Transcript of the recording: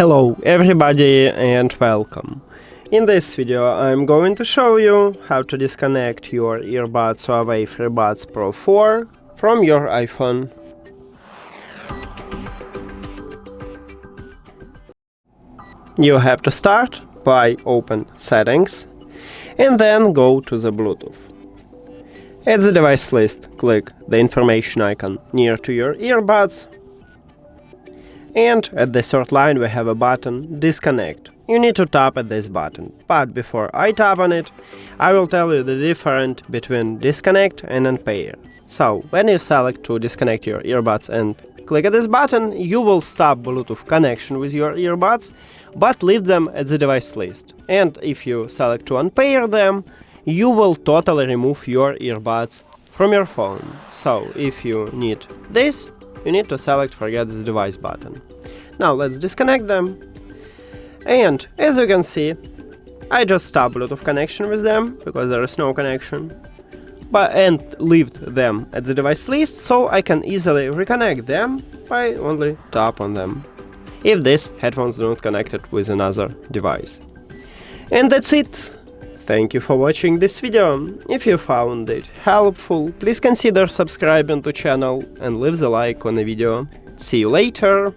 Hello everybody and welcome. In this video I'm going to show you how to disconnect your earbuds HUAWEI FreeBuds Pro 4 from your iPhone. You have to start by open Settings and then go to the Bluetooth. At the device list, click the information icon near to your earbuds. And at the third line we have a button Disconnect. You need to tap at this button, but before I tap on it, I will tell you the difference between disconnect and unpair. So, when you select to disconnect your earbuds and click at this button, you will stop Bluetooth connection with your earbuds, but leave them at the device list. And if you select to unpair them, you will totally remove your earbuds from your phone. So, if you need this, you need to select Forget this device button. Now let's disconnect them. And as you can see, I just stopped Bluetooth connection with them because there is no connection, and left them at the device list, so I can easily reconnect them by only tap on them, if these headphones do not connected with another device. And that's it. Thank you for watching this video. If you found it helpful, please consider subscribing to channel and leave the like on the video. See you later!